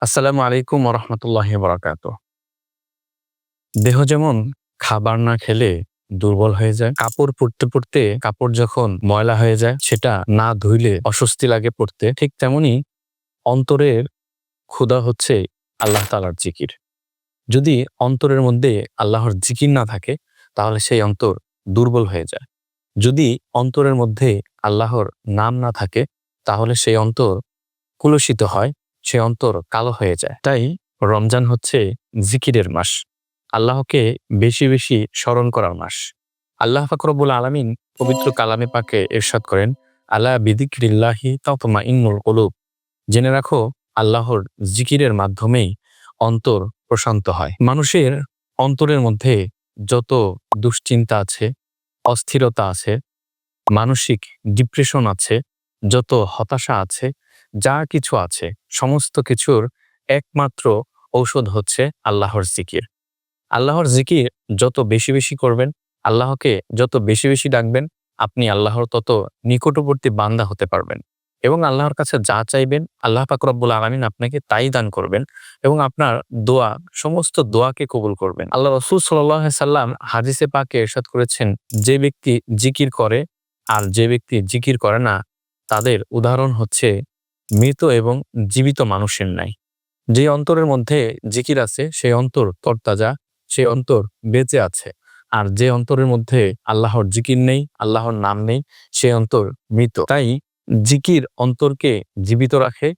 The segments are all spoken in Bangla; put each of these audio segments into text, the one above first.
আসসালামু আলাইকুম ওরহমতুল্লাহি বারাকাতুহ। দেহ যেমন খাবার না খেলে দুর্বল হয়ে যায়, কাপড় পরতে পরতে কাপড় যখন ময়লা হয়ে যায় সেটা না ধুইলে অস্বস্তি লাগে পড়তে, ঠিক তেমনি অন্তরের ক্ষুধা হচ্ছে আল্লাহ তাআলার জিকির। যদি অন্তরের মধ্যে আল্লাহর জিকির না থাকে তাহলে সেই অন্তর দুর্বল হয়ে যায়। যদি অন্তরের মধ্যে আল্লাহর নাম না থাকে তাহলে সেই অন্তর কুলসিত হয়, সে অন্তর কালো হয়ে যায়। তাই রমজান হচ্ছে জিকিরের মাস, আল্লাহকে বেশি বেশি স্মরণ করার মাস। আল্লাহ পাক রব্বুল আলামিন পবিত্র কালামে পাকে ইরশাদ করেন, আলা বিযিকরিল্লাহি তাতমাইন্নুল কুলুব। জেনে রাখো, আল্লাহর জিকিরের মাধ্যমেই অন্তর প্রশান্ত হয়। মানুষের অন্তরের মধ্যে যত দুশ্চিন্তা আছে, অস্থিরতা আছে, মানসিক ডিপ্রেশন আছে, যত হতাশা আছে, যা কিছু আছে, সমস্ত কিছুর একমাত্র ঔষধ হচ্ছে আল্লাহর জিকির। আল্লাহর জিকির যত বেশি বেশি করবেন, আল্লাহকে যত বেশি বেশি ডাকবেন, আপনি আল্লাহর তত নিকটবর্তী বান্দা হতে পারবেন এবং আল্লাহর কাছে যা চাইবেন আল্লাহ পাক রব্বুল আলামিন আপনাকে তাই দান করবেন এবং আপনার দোয়া, সমস্ত দোয়াকে কবুল করবেন। আল্লাহ রাসূল সাল্লাল্লাহু আলাইহি সাল্লাম হাদিসে পাকে ইরশাদ করেছেন, যে ব্যক্তি জিকির করে আর যে ব্যক্তি জিকির করে না তাদের উদাহরণ হচ্ছে মৃত এবং জীবিত মানুষের ন্যায়। যে অন্তরের মধ্যে জিকির আছে সেই অন্তর তরতাজা, সেই অন্তর বেঁচে আছে। আর যে অন্তরের মধ্যে আল্লাহর জিকির নেই, আল্লাহর নাম নেই, সেই অন্তর মৃত। তাই জিকির অন্তরকে জীবিত রাখে,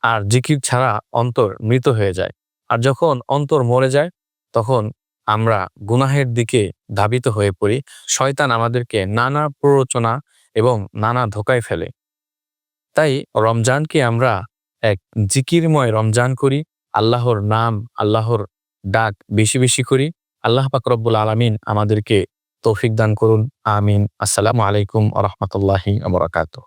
আর জিকির ছাড়া অন্তর মৃত হয়ে যায়। আর যখন অন্তর মরে যায় তখন আমরা গুনাহের দিকে ধাবিত হয়ে পড়ি। শয়তান আমাদেরকে নানা প্ররোচনা এবং নানা ধোঁকায় ফেলে। তাই রমজানকে আমরা এক জিকিরময় রমজান করি, আল্লাহর নাম, আল্লাহর ডাক বেশি বেশি করি। আল্লাহ পাক রব্বুল আলামিন আমাদেরকে তৌফিক দান করুন। আমিন। আসসালামু আলাইকুম ওয়া রাহমাতুল্লাহি ওয়া বারাকাতুহু।